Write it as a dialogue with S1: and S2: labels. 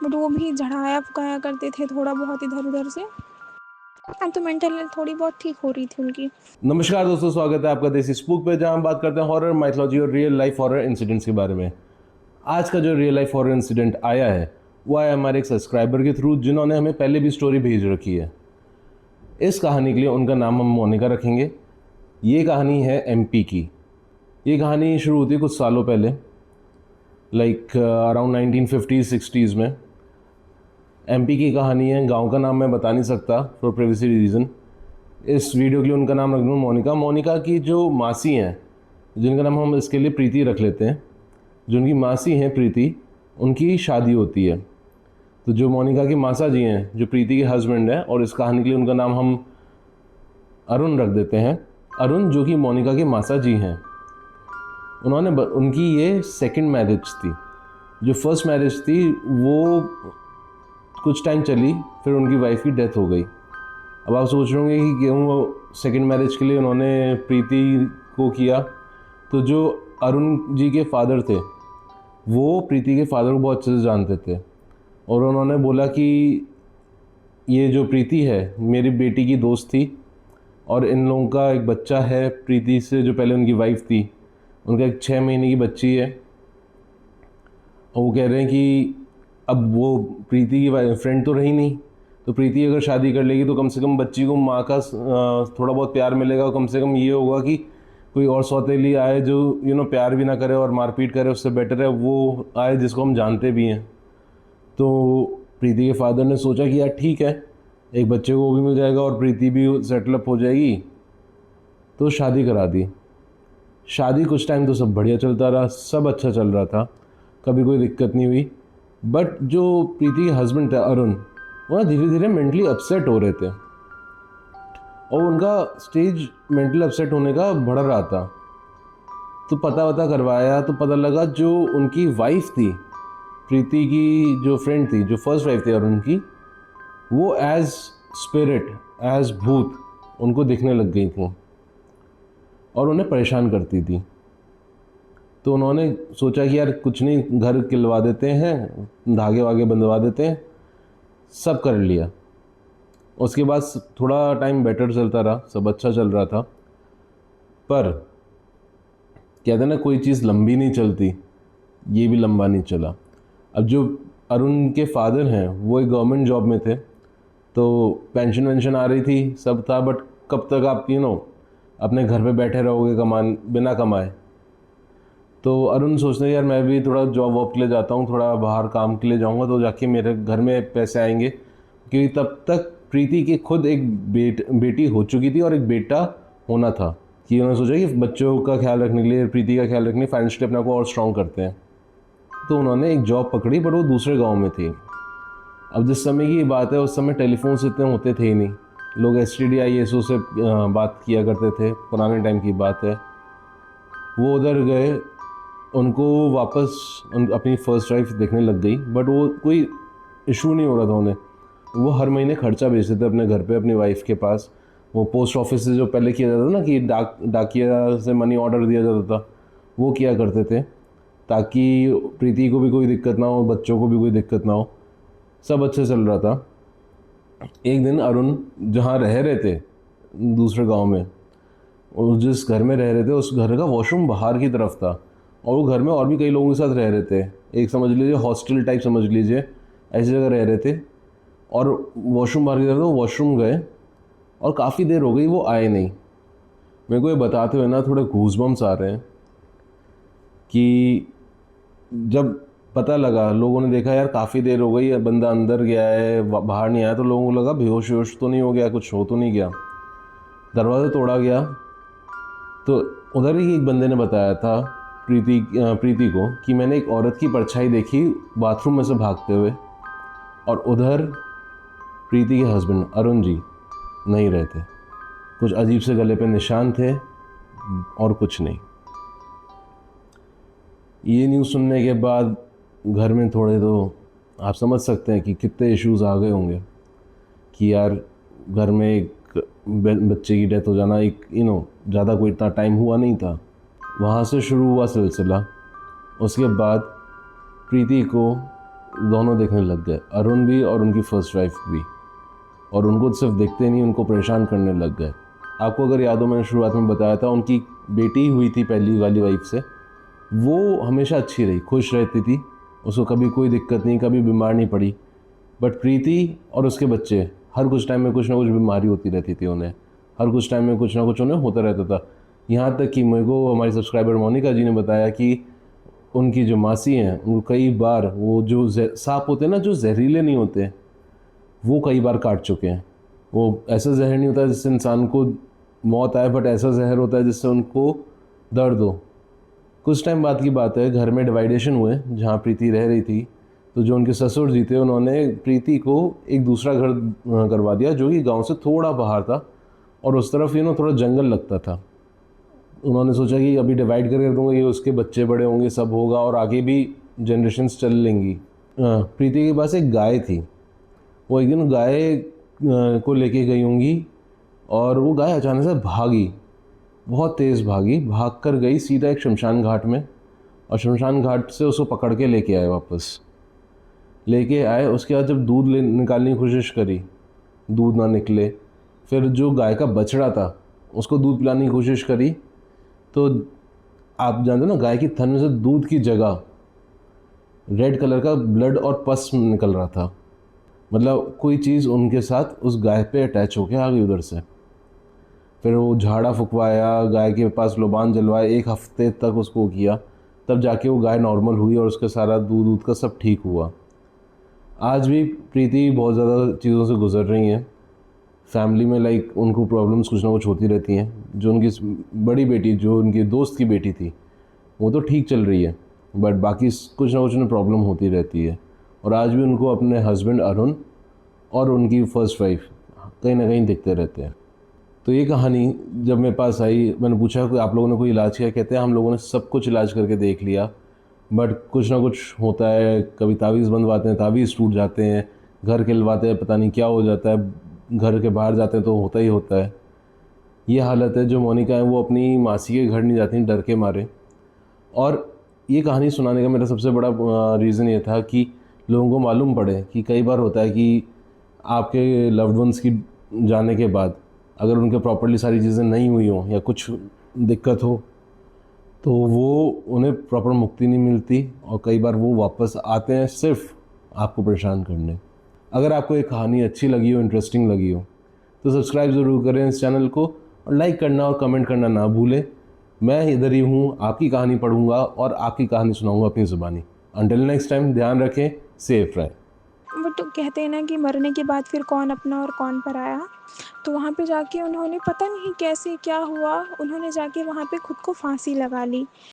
S1: But वो भी झड़ाया फुकाया करते थे थोड़ा बहुत इधर उधर से। अब तो मेंटल हेल्थ थोड़ी बहुत ठीक हो रही थी उनकी।
S2: नमस्कार दोस्तों, स्वागत है आपका देसी स्पूक पे, जहां हम बात करते हैं हॉरर, माइथोलॉजी और रियल लाइफ हॉरर इंसिडेंट्स के बारे में। आज का जो रियल लाइफ हॉरर इंसिडेंट आया है वो आया हमारे एक सब्सक्राइबर के थ्रू, जिन्होंने हमें पहले भी स्टोरी भेज रखी है। इस कहानी के लिए उनका नाम हम मोनिका रखेंगे। ये कहानी है एमपी की। ये कहानी शुरू होती है कुछ सालों पहले, लाइक अराउंड 1950s-60s में। एमपी की कहानी है। गांव का नाम मैं बता नहीं सकता फॉर प्राइवेसी रीज़न। इस वीडियो के लिए उनका नाम रख दूँ मोनिका। मोनिका की जो मासी हैं, जिनका नाम हम इसके लिए प्रीति रख लेते हैं, जो उनकी मासी हैं प्रीति, उनकी शादी होती है। तो जो मोनिका के मासा जी हैं, जो प्रीति के हस्बैंड हैं, और इस कहानी के लिए उनका नाम हम अरुण रख देते हैं। अरुण, जो कि मोनिका के मासा जी हैं, उनकी ये सेकंड मैरिज थी। जो फर्स्ट मैरिज थी वो कुछ टाइम चली, फिर उनकी वाइफ की डेथ हो गई। अब आप सोच रहे होंगे कि क्यों वो सेकंड मैरिज के लिए उन्होंने प्रीति को किया। तो जो अरुण जी के फादर थे, वो प्रीति के फादर को बहुत अच्छे से जानते थे, और उन्होंने बोला कि ये जो प्रीति है मेरी बेटी की दोस्त थी, और इन लोगों का एक बच्चा है प्रीति से, जो पहले उनकी वाइफ थी, उनका एक 6 महीने की बच्ची है। और वो कह रहे हैं कि अब वो प्रीति की फ्रेंड तो रही नहीं, तो प्रीति अगर शादी कर लेगी तो कम से कम बच्ची को माँ का थोड़ा बहुत प्यार मिलेगा, और कम से कम ये होगा कि कोई और सौतेली आए जो प्यार भी ना करे और मारपीट करे, उससे बेटर है वो आए जिसको हम जानते भी हैं। तो प्रीति के फादर ने सोचा कि यार ठीक है, एक बच्चे को भी मिल जाएगा और प्रीति भी सेटलअप हो जाएगी, तो शादी करा दी। शादी कुछ टाइम तो सब बढ़िया चलता रहा, सब अच्छा चल रहा था, कभी कोई दिक्कत नहीं हुई। बट जो प्रीति के हस्बैंड थे अरुण, वो धीरे धीरे मेंटली अपसेट हो रहे थे, और उनका स्टेज मेंटल अपसेट होने का बढ़ रहा था। तो पता करवाया तो पता लगा जो उनकी वाइफ थी, प्रीति की जो फ्रेंड थी, जो फर्स्ट वाइफ थी अरुण की, वो एज स्पिरिट, एज भूत उनको दिखने लग गई थी और उन्हें परेशान करती थी। तो उन्होंने सोचा कि यार कुछ नहीं, घर किलवा देते हैं, धागे वागे बंधवा देते हैं। सब कर लिया। उसके बाद थोड़ा टाइम बेटर चलता रहा, सब अच्छा चल रहा था। पर कहते हैं ना, कोई चीज़ लंबी नहीं चलती, ये भी लंबा नहीं चला। अब जो अरुण के फादर हैं वो एक गवर्नमेंट जॉब में थे, तो पेंशन वेंशन आ रही थी, सब था। बट कब तक आप अपने घर पे बैठे रहोगे बिना कमाए। तो अरुण सोचते हैं यार मैं भी थोड़ा जॉब वॉब के लिए जाता हूँ, थोड़ा बाहर काम के लिए जाऊँगा तो जाके मेरे घर में पैसे आएंगे। क्योंकि तब तक प्रीति की खुद एक बेटी हो चुकी थी और एक बेटा होना था, कि उन्होंने सोचा कि बच्चों का ख्याल रखने के लिए, प्रीति का ख्याल रखने के लिए फाइनेंशियली अपने को और स्ट्रॉन्ग करते हैं। तो उन्होंने एक जॉब पकड़ी, पर वो दूसरे गाँव में थी। अब जिस समय की बात है, उस समय टेलीफोन्स इतने होते थे ही नहीं, लोग STD ISO से बात किया करते थे, पुराने टाइम की बात है। वो उधर गए, उनको वापस अपनी फर्स्ट वाइफ देखने लग गई, बट वो कोई इशू नहीं हो रहा था उन्हें। वो हर महीने खर्चा भेजते थे अपने घर पे, अपनी वाइफ के पास। वो पोस्ट ऑफिस से जो पहले किया जाता था ना, कि डाकिया से मनी ऑर्डर दिया जाता था, वो किया करते थे, ताकि प्रीति को भी कोई दिक्कत ना हो, बच्चों को भी कोई दिक्कत ना हो, सब अच्छे चल रहा था। एक दिन अरुण जहाँ रह रहे थे दूसरे गांव में, और जिस घर में रह रहे थे उस घर का वॉशरूम बाहर की तरफ था, और वो घर में और भी कई लोगों के साथ रह रहे थे। एक समझ लीजिए हॉस्टल टाइप समझ लीजिए, ऐसी जगह रह रहे थे। और वॉशरूम बाहर की तरफ था, वो वॉशरूम गए और काफ़ी देर हो गई वो आए नहीं। मेरे को ये बताते हुए ना थोड़े गूज़बम्स आ रहे हैं कि जब पता लगा, लोगों ने देखा यार काफ़ी देर हो गई, बंदा अंदर गया है बाहर नहीं आया, तो लोगों को लगा बेहोश वेहोश तो नहीं हो गया, कुछ हो तो नहीं गया। दरवाज़ा तोड़ा गया, तो उधर ही एक बंदे ने बताया था प्रीति को कि मैंने एक औरत की परछाई देखी बाथरूम में से भागते हुए, और उधर प्रीति के हस्बैंड अरुण जी नहीं रहे थे। कुछ अजीब से गले पे निशान थे और कुछ नहीं। ये न्यूज़ सुनने के बाद घर में थोड़े, तो आप समझ सकते हैं कि कितने इश्यूज आ गए होंगे कि यार घर में एक बच्चे की डेथ हो जाना, एक ज़्यादा कोई इतना टाइम हुआ नहीं था। वहाँ से शुरू हुआ सिलसिला। उसके बाद प्रीति को दोनों देखने लग गए, अरुण भी और उनकी फर्स्ट वाइफ भी। और उनको सिर्फ देखते नहीं, उनको परेशान करने लग गए। आपको अगर याद हो, मैंने शुरुआत में बताया था, उनकी बेटी हुई थी पहली वाली वाइफ से। वो हमेशा अच्छी रही, खुश रहती थी, उसको कभी कोई दिक्कत नहीं, कभी बीमार नहीं पड़ी। बट प्रीति और उसके बच्चे हर कुछ टाइम में कुछ ना कुछ बीमारी होती रहती थी उन्हें, हर कुछ टाइम में कुछ ना कुछ उन्हें होता रहता था। यहाँ तक कि मेरे को हमारी सब्सक्राइबर मोनिका जी ने बताया कि उनकी जो मासी हैं, उनको कई बार वो जो सांप होते हैं ना, जो जहरीले नहीं होते, वो कई बार काट चुके हैं। वो ऐसा जहर नहीं होता जिससे इंसान को मौत आए, बट ऐसा जहर होता है जिससे उनको दर्द हो। कुछ टाइम बाद की बात है, घर में डिवाइडेशन हुए जहाँ प्रीति रह रही थी। तो जो उनके ससुर जी थे, उन्होंने प्रीति को एक दूसरा घर करवा दिया, जो कि गांव से थोड़ा बाहर था और उस तरफ थोड़ा जंगल लगता था। उन्होंने सोचा कि अभी डिवाइड करके दूंगा, ये उसके बच्चे बड़े होंगे, सब होगा और आगे भी जनरेशन्स चल लेंगी। प्रीति के पास एक गाय थी। वो एक दिन गाय को लेके गई होंगी और वो गाय अचानक से भागी, बहुत तेज़ भागी, भाग कर गई सीधा एक शमशान घाट में, और शमशान घाट से उसको पकड़ के लेके आए वापस। लेके आए, उसके बाद जब दूध निकालने की कोशिश करी, दूध ना निकले। फिर जो गाय का बछड़ा था उसको दूध पिलाने की कोशिश करी, तो आप जानते हो ना, गाय की थन में से दूध की जगह रेड कलर का ब्लड और पस निकल रहा था। मतलब कोई चीज़ उनके साथ उस गाय पे अटैच होके आ गई उधर से। फिर वो झाड़ा फुकवाया, गाय के पास लोबान जलवाया, 1 हफ्ते तक उसको किया, तब जाके वो गाय नॉर्मल हुई और उसका सारा दूध का सब ठीक हुआ। आज भी प्रीति बहुत ज़्यादा चीज़ों से गुजर रही हैं फैमिली में, लाइक उनको प्रॉब्लम्स कुछ ना कुछ होती रहती हैं। जो उनकी बड़ी बेटी, जो उनकी दोस्त की बेटी थी, वो तो ठीक चल रही है, बट बाकी कुछ ना कुछ उन्हें प्रॉब्लम होती रहती है। और आज भी उनको अपने हस्बैंड अरुण और उनकी फर्स्ट वाइफ कहीं ना कहीं दिखते रहते हैं। तो ये कहानी जब मेरे पास आई, मैंने पूछा कि आप लोगों ने कोई इलाज किया? कहते हैं हम लोगों ने सब कुछ इलाज करके देख लिया, बट कुछ ना कुछ होता है। कभी तावीज़ बंधवाते हैं, तावीज़ टूट जाते हैं, घर खिलवाते हैं, पता नहीं क्या हो जाता है, घर के बाहर जाते हैं तो होता ही होता है। ये हालत है। जो मोनिका है वो अपनी मासी के घर नहीं जाती डर के मारे। और ये कहानी सुनाने का मेरा सबसे बड़ा रीज़न ये था कि लोगों को मालूम पड़े कि कई बार होता है कि आपके लव्ड वंस की जाने के बाद अगर उनके प्रॉपर्ली सारी चीज़ें नहीं हुई हों या कुछ दिक्कत हो, तो वो उन्हें प्रॉपर मुक्ति नहीं मिलती और कई बार वो वापस आते हैं सिर्फ आपको परेशान करने। अगर आपको ये कहानी अच्छी लगी हो, इंटरेस्टिंग लगी हो, तो सब्सक्राइब ज़रूर करें इस चैनल को और लाइक करना और कमेंट करना ना भूलें। मैं इधर ही हूँ, आपकी कहानी पढ़ूँगा और आपकी कहानी सुनाऊँगा अपनी ज़ुबानी। अंटिल नेक्स्ट टाइम, ध्यान रखें, सेफ रहें।
S1: बट कहते हैं ना कि मरने के बाद फिर कौन अपना और कौन पराया। तो वहाँ पे जाके उन्होंने पता नहीं कैसे क्या हुआ, उन्होंने जाके वहाँ पे खुद को फांसी लगा ली।